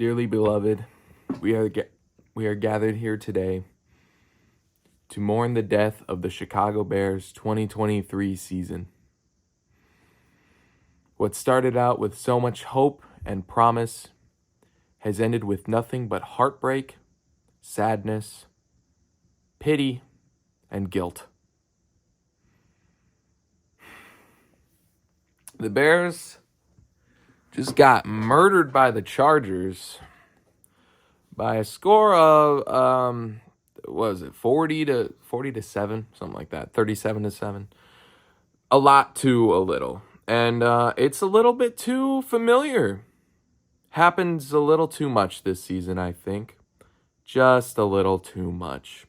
Dearly beloved, we are gathered here today to mourn the death of the Chicago Bears 2023 season. What started out with so much hope and promise has ended with nothing but heartbreak, sadness, pity, and guilt. The Bears just got murdered by the Chargers by a score of what was it, 40 to 7, something like that, 37 to 7. A lot to a little. And it's a little bit too familiar. Happens a little too much this season, I think. Just a little too much.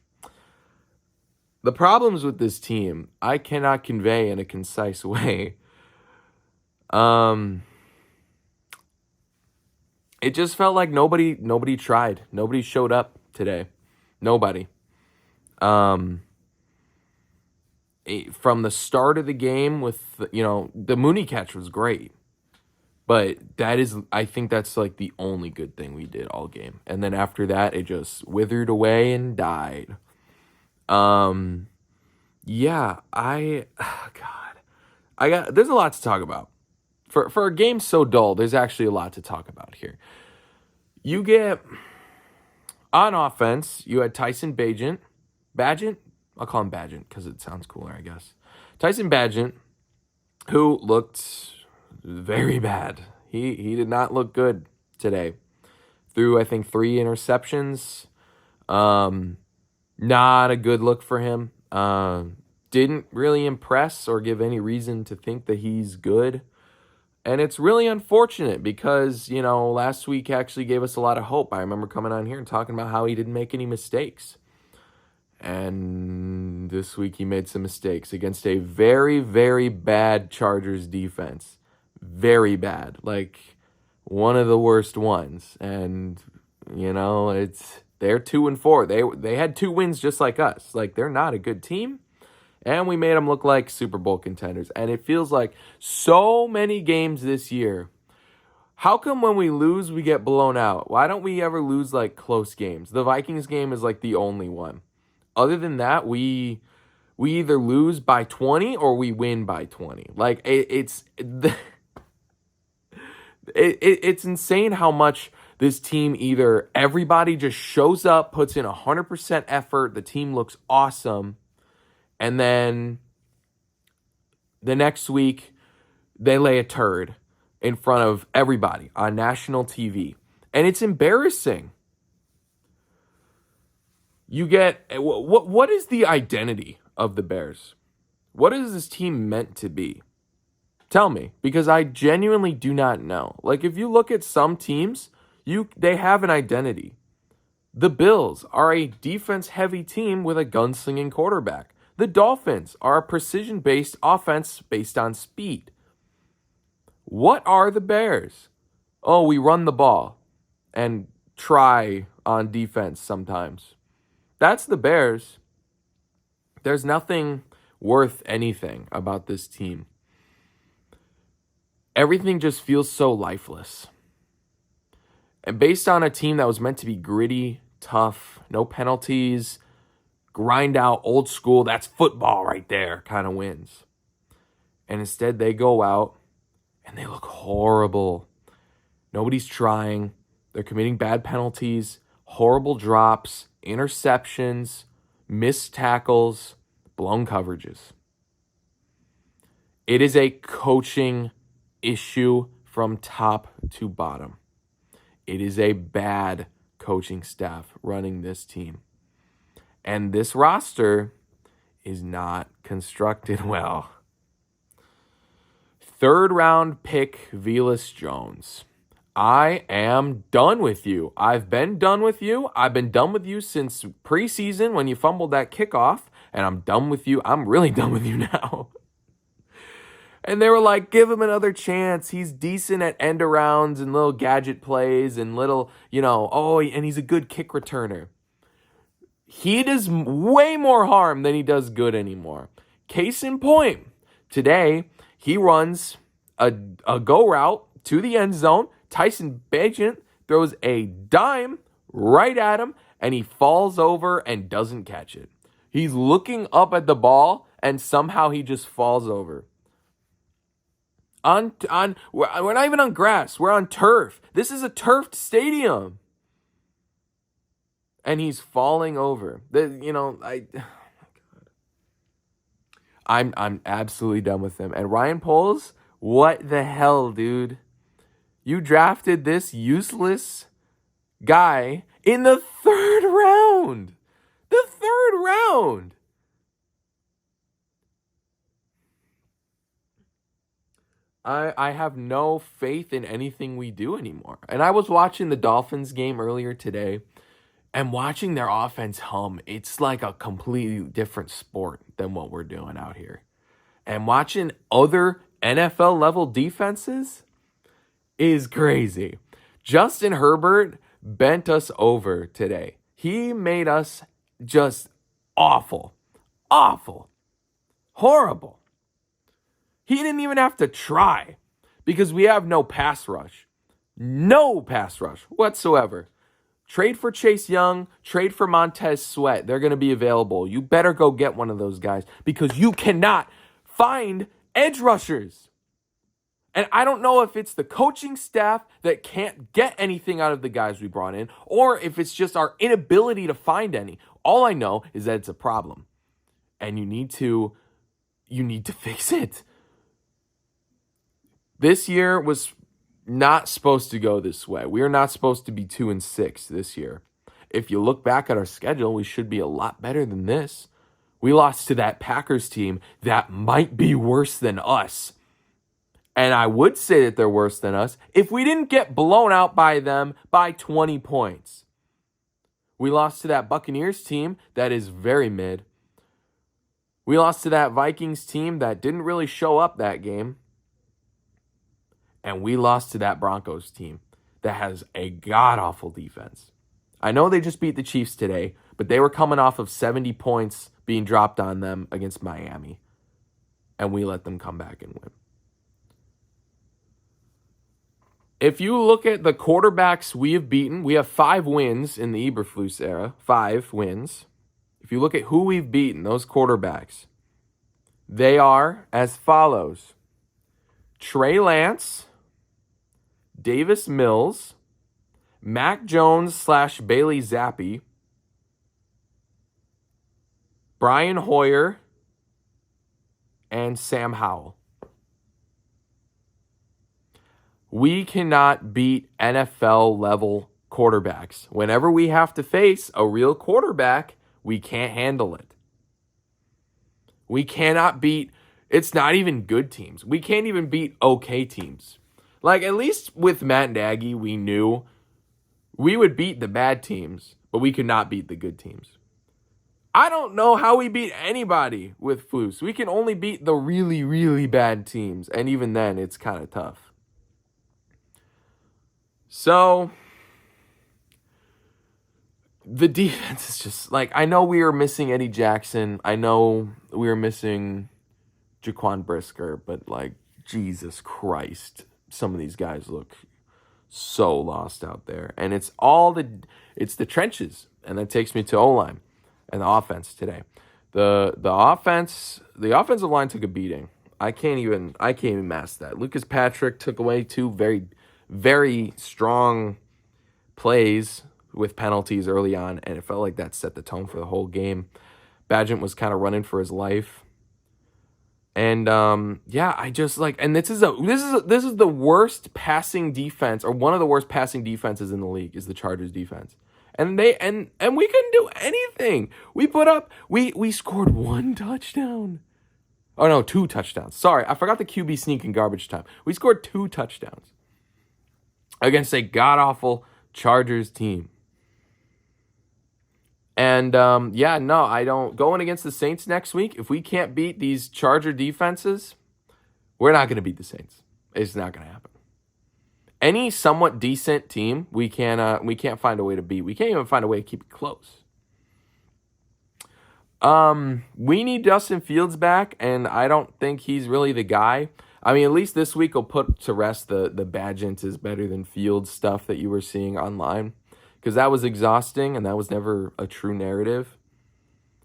The problems with this team, I cannot convey in a concise way. It just felt like nobody tried. Nobody showed up today. Nobody. From the start of the game with, the Mooney catch was great. But I think that's like the only good thing we did all game. And then after that, it just withered away and died. There's a lot to talk about. For a game so dull, there's actually a lot to talk about here. You get, on offense, you had Tyson Bagent? I'll call him Bagent because it sounds cooler, I guess. Tyson Bagent, who looked very bad. He did not look good today. Threw, I think, 3 interceptions. Not a good look for him. Didn't really impress or give any reason to think that he's good. And it's really unfortunate because, last week actually gave us a lot of hope. I remember coming on here and talking about how he didn't make any mistakes. And this week he made some mistakes against a very, very bad Chargers defense. Very bad. Like, one of the worst ones. And, they're 2-4. They had 2 wins just like us. Like, they're not a good team. And we made them look like Super Bowl contenders. And it feels like so many games this year. How come when we lose, we get blown out? Why don't we ever lose, like, close games? The Vikings game is, like, the only one. Other than that, we either lose by 20 or we win by 20. Like, it's insane how much this team either everybody just shows up, puts in 100% effort, the team looks awesome, and then the next week they lay a turd in front of everybody on national TV. And it's embarrassing. You get, what is the identity of the Bears? What is this team meant to be? Tell me, because I genuinely do not know. Like, if you look at some teams, they have an identity. The Bills are a defense-heavy team with a gunslinging quarterback. The Dolphins are a precision-based offense based on speed. What are the Bears? Oh, we run the ball and try on defense sometimes. That's the Bears. There's nothing worth anything about this team. Everything just feels so lifeless. And based on a team that was meant to be gritty, tough, no penalties, grind out, old school, that's football right there kind of wins. And instead they go out and they look horrible. Nobody's trying. They're committing bad penalties, horrible drops, interceptions, missed tackles, blown coverages. It is a coaching issue from top to bottom. It is a bad coaching staff running this team. And this roster is not constructed well. 3rd round pick, Velus Jones. I am done with you. I've been done with you. I've been done with you since preseason when you fumbled that kickoff. And I'm done with you. I'm really done with you now. And they were like, give him another chance. He's decent at end arounds and little gadget plays and little, and he's a good kick returner. He does way more harm than he does good anymore. Case in point, today he runs a go route to the end zone. Tyson Bagent throws a dime right at him, and he falls over and doesn't catch it. He's looking up at the ball, and somehow he just falls over. We're not even on grass. We're on turf. This is a turfed stadium. And he's falling over. I'm absolutely done with him. And Ryan Poles, what the hell, dude? You drafted this useless guy in the third round. The third round. I have no faith in anything we do anymore. And I was watching the Dolphins game earlier today, and watching their offense hum, it's like a completely different sport than what we're doing out here. And watching other NFL level defenses is crazy. Justin Herbert bent us over today. He made us just awful, horrible. He didn't even have to try because we have no pass rush. No pass rush whatsoever. Trade for Chase Young, trade for Montez Sweat. They're going to be available. You better go get one of those guys because you cannot find edge rushers. And I don't know if it's the coaching staff that can't get anything out of the guys we brought in, or if it's just our inability to find any. All I know is that it's a problem. And you need to fix it. This year was not supposed to go this way. We are not supposed to be 2-6 this year. If you look back at our schedule, we should be a lot better than this. We lost to that Packers team that might be worse than us. And I would say that they're worse than us if we didn't get blown out by them by 20 points. We lost to that Buccaneers team that is very mid. We lost to that Vikings team that didn't really show up that game. And we lost to that Broncos team that has a god-awful defense. I know they just beat the Chiefs today, but they were coming off of 70 points being dropped on them against Miami. And we let them come back and win. If you look at the quarterbacks we have beaten, we have 5 wins in the Eberflus era. 5 wins. If you look at who we've beaten, those quarterbacks, they are as follows. Trey Lance, Davis Mills, Mac Jones / Bailey Zappi, Brian Hoyer, and Sam Howell. We cannot beat NFL level quarterbacks. Whenever we have to face a real quarterback, we can't handle it. We cannot beat, it's not even good teams. We can't even beat okay teams. Like, at least with Matt Nagy, we knew we would beat the bad teams, but we could not beat the good teams. I don't know how we beat anybody with Flus. We can only beat the really, really bad teams, and even then, it's kind of tough. So, the defense is just, like, I know we were missing Eddie Jackson. I know we were missing Jaquan Brisker, but, like, Jesus Christ. Some of these guys look so lost out there. And it's the trenches. And that takes me to O-line and the offense today. The offensive line took a beating. I can't even mask that. Lucas Patrick took away 2 very, very strong plays with penalties early on, and it felt like that set the tone for the whole game. Bagent was kind of running for his life. And I just like, and this is the worst passing defense, or one of the worst passing defenses in the league is the Chargers defense. And we couldn't do anything. We scored 1 touchdown. Oh no, 2 touchdowns. Sorry, I forgot the QB sneak in garbage time. We scored 2 touchdowns against a god-awful Chargers team. And, I don't. Going against the Saints next week, if we can't beat these Charger defenses, we're not going to beat the Saints. It's not going to happen. Any somewhat decent team, we can't find a way to beat. We can't even find a way to keep it close. We need Justin Fields back, and I don't think he's really the guy. I mean, at least this week will put to rest the Badgett is better than Fields stuff that you were seeing online, because that was exhausting and that was never a true narrative.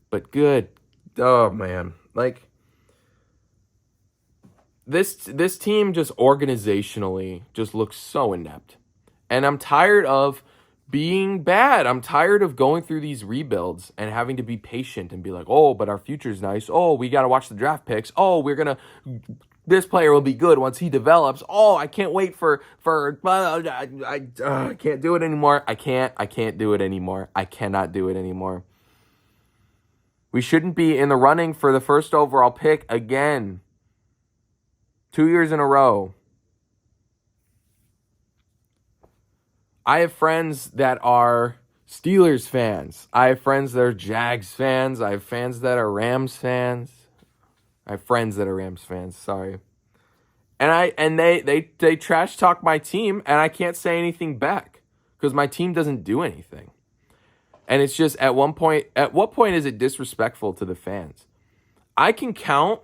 But good. Oh, man. Like, this team just organizationally just looks so inept. And I'm tired of being bad. I'm tired of going through these rebuilds and having to be patient and be like, oh, but our future's nice. Oh, we got to watch the draft picks. Oh, this player will be good once he develops. Oh, I can't wait I can't do it anymore. I can't do it anymore. I cannot do it anymore. We shouldn't be in the running for the first overall pick again. 2 years in a row. I have friends that are Steelers fans. I have friends that are Jags fans. I have fans that are Rams fans. I have friends that are Rams fans, sorry. And they trash talk my team, and I can't say anything back because my team doesn't do anything. And it's just at what point is it disrespectful to the fans? I can count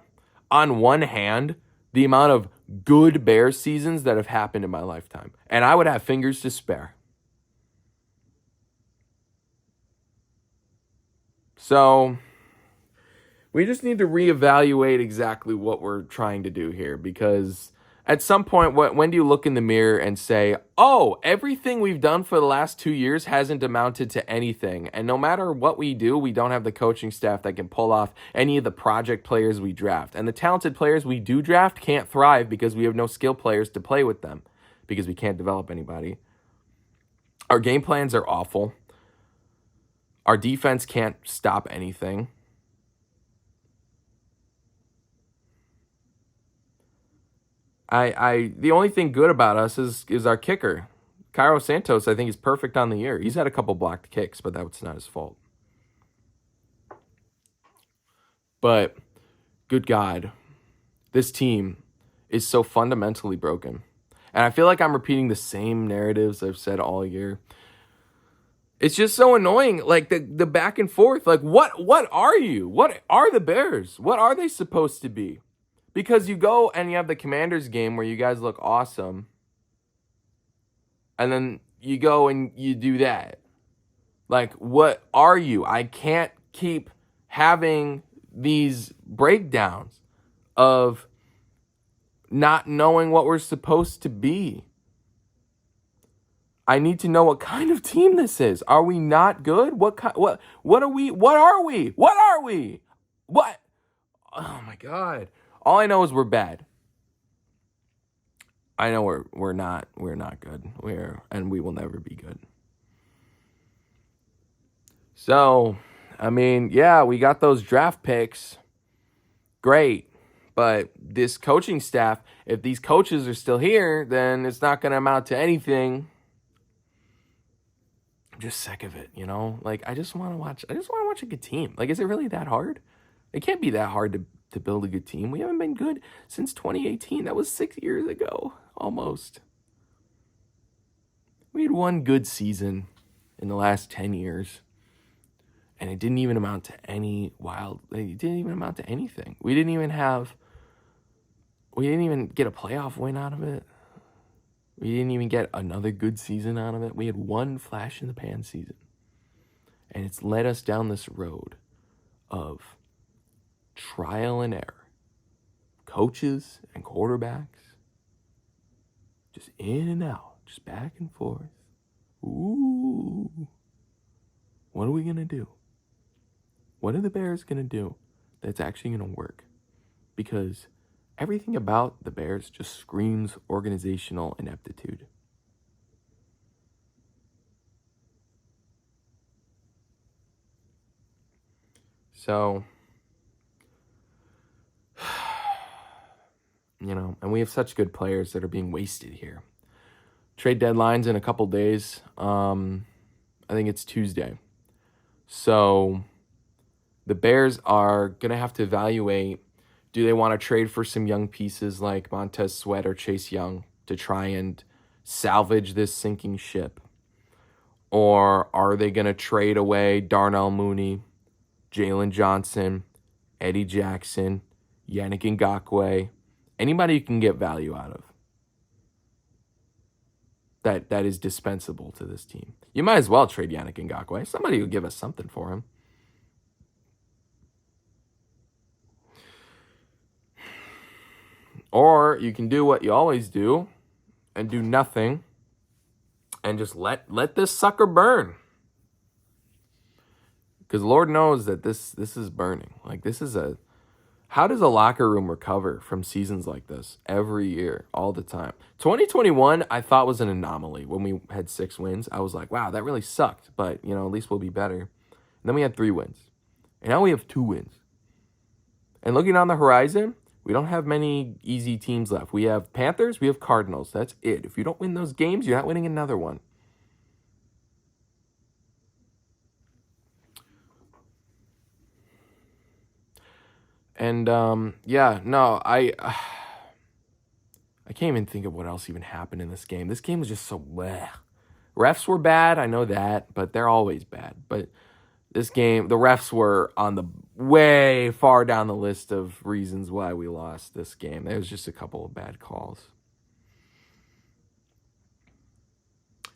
on one hand the amount of good Bears seasons that have happened in my lifetime, and I would have fingers to spare. So we just need to reevaluate exactly what we're trying to do here, because at some point, when do you look in the mirror and say, oh, everything we've done for the last 2 years hasn't amounted to anything, and no matter what we do, we don't have the coaching staff that can pull off any of the project players we draft. And the talented players we do draft can't thrive because we have no skill players to play with them, because we can't develop anybody. Our game plans are awful. Our defense can't stop anything. The only thing good about us is our kicker. Cairo Santos, I think, is perfect on the year. He's had a couple blocked kicks, but that's not his fault. But good God, this team is so fundamentally broken. And I feel like I'm repeating the same narratives I've said all year. It's just so annoying, like the back and forth. Like, what are you? What are the Bears? What are they supposed to be? Because you go and you have the Commanders game where you guys look awesome, and then you go and you do that. Like, what are you? I can't keep having these breakdowns of not knowing what we're supposed to be. I need to know what kind of team this is. Are we not good? What are we? What are we? What are we? What? Oh my God. All I know is we're bad. I know we're not good. And we will never be good. So, I mean, yeah, we got those draft picks. Great. But this coaching staff, if these coaches are still here, then it's not going to amount to anything. I'm just sick of it, you know? Like, I just want to watch a good team. Like, is it really that hard? It can't be that hard to build a good team. We haven't been good since 2018. That was 6 years ago, almost. We had one good season in the last 10 years. And it didn't even amount to it didn't even amount to anything. We didn't even get a playoff win out of it. We didn't even get another good season out of it. We had one flash in the pan season. And it's led us down this road of trial and error. Coaches and quarterbacks, just in and out, just back and forth. Ooh. What are we going to do? What are the Bears going to do that's actually going to work? Because everything about the Bears just screams organizational ineptitude. So, you know, and we have such good players that are being wasted here. Trade deadline's in a couple days. I think it's Tuesday. So the Bears are going to have to evaluate, do they want to trade for some young pieces like Montez Sweat or Chase Young to try and salvage this sinking ship? Or are they going to trade away Darnell Mooney, Jalen Johnson, Eddie Jackson, Yannick Ngakoue, Anybody you can get value out of that is dispensable to this team. You might as well trade Yannick Ngakoue. Somebody will give us something for him. Or you can do what you always do and do nothing and just let this sucker burn. Because Lord knows that this is burning. Like, this is how does a locker room recover from seasons like this every year, all the time? 2021, I thought was an anomaly. When we had 6 wins, I was like, wow, that really sucked. But, at least we'll be better. And then we had 3 wins. And now we have 2 wins. And looking on the horizon, we don't have many easy teams left. We have Panthers, we have Cardinals. That's it. If you don't win those games, you're not winning another one. And I can't even think of what else even happened in this game. This game was just so bleh. Refs were bad, I know that, but they're always bad. But this game, the refs were on the way far down the list of reasons why we lost this game. There was just a couple of bad calls.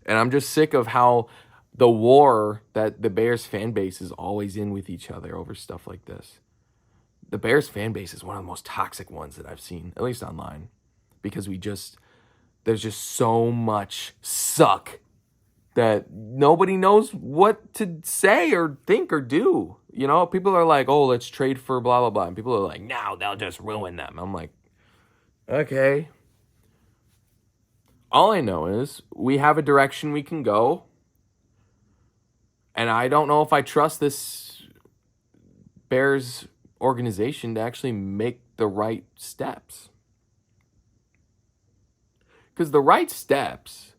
And I'm just sick of how the war that the Bears fan base is always in with each other over stuff like this. The Bears fan base is one of the most toxic ones that I've seen, at least online, because there's just so much suck that nobody knows what to say or think or do. People are like, oh, let's trade for blah, blah, blah. And people are like, no, they'll just ruin them. I'm like, okay. All I know is we have a direction we can go. And I don't know if I trust this Bears organization to actually make the right steps. Because the right steps,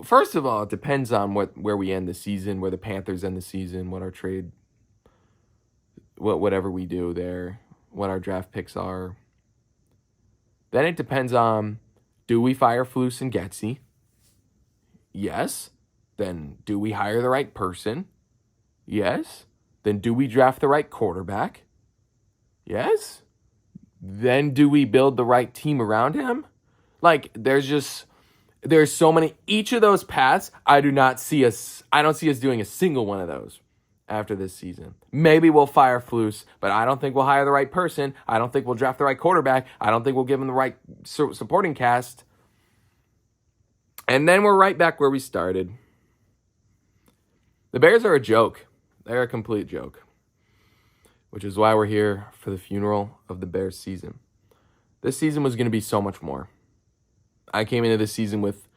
first of all, it depends on where we end the season, where the Panthers end the season, what our trade, whatever we do there, what our draft picks are. Then it depends on, do we fire Flus and Getsy? Yes. Then do we hire the right person? Yes. Then do we draft the right quarterback? Yes. Then do we build the right team around him? Like, there's so many. Each of those paths, I don't see us doing a single one of those after this season. Maybe we'll fire Flus, but I don't think we'll hire the right person. I don't think we'll draft the right quarterback. I don't think we'll give him the right supporting cast. And then we're right back where we started. The Bears are a joke. They're a complete joke. Which is why we're here for the funeral of the Bears season. This season was going to be so much more. I came into this season with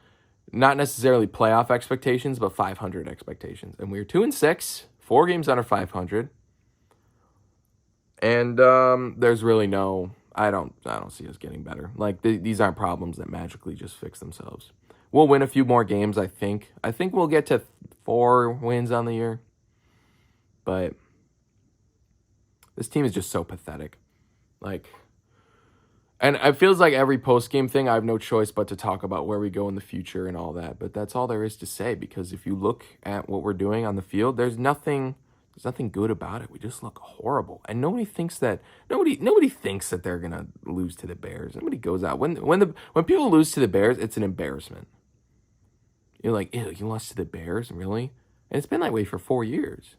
not necessarily playoff expectations, but 500 expectations. And we were 2-6, 4 games under 500. And there's really I don't see us getting better. Like, these aren't problems that magically just fix themselves. We'll win a few more games, I think. I think we'll get to 4 wins on the year. But this team is just so pathetic. And it feels like every post-game thing, I have no choice but to talk about where we go in the future and all that. But that's all there is to say, because if you look at what we're doing on the field, there's nothing good about it. We just look horrible. And nobody thinks that they're going to lose to the Bears. Nobody goes out. When people lose to the Bears, it's an embarrassment. You're like, ew, you lost to the Bears? Really? And it's been that way for 4 years.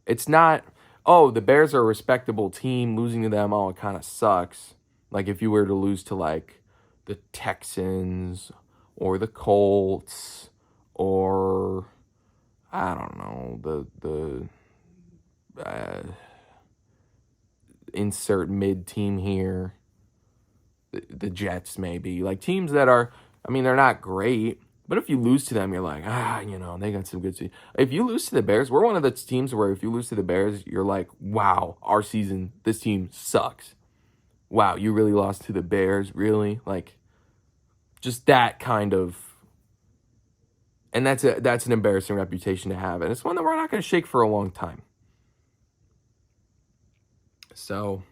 It's not, oh, the Bears are a respectable team. Losing to them, oh, it kind of sucks. Like, if you were to lose to, like, the Texans or the Colts or, I don't know, the insert mid-team here, the Jets maybe. Like, teams that are, they're not great. But if you lose to them, you're like, they got some good season. If you lose to the Bears, we're one of the teams where if you lose to the Bears, you're like, wow, this team sucks. Wow, you really lost to the Bears? Really? Like, just that kind of... And that's an embarrassing reputation to have. And it's one that we're not going to shake for a long time. So,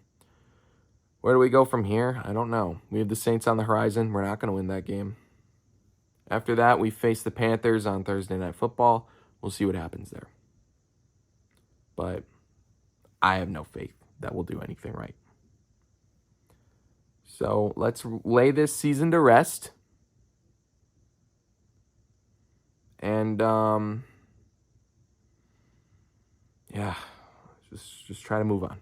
where do we go from here? I don't know. We have the Saints on the horizon. We're not going to win that game. After that, we face the Panthers on Thursday Night Football. We'll see what happens there. But I have no faith that we'll do anything right. So let's lay this season to rest. And yeah, just try to move on.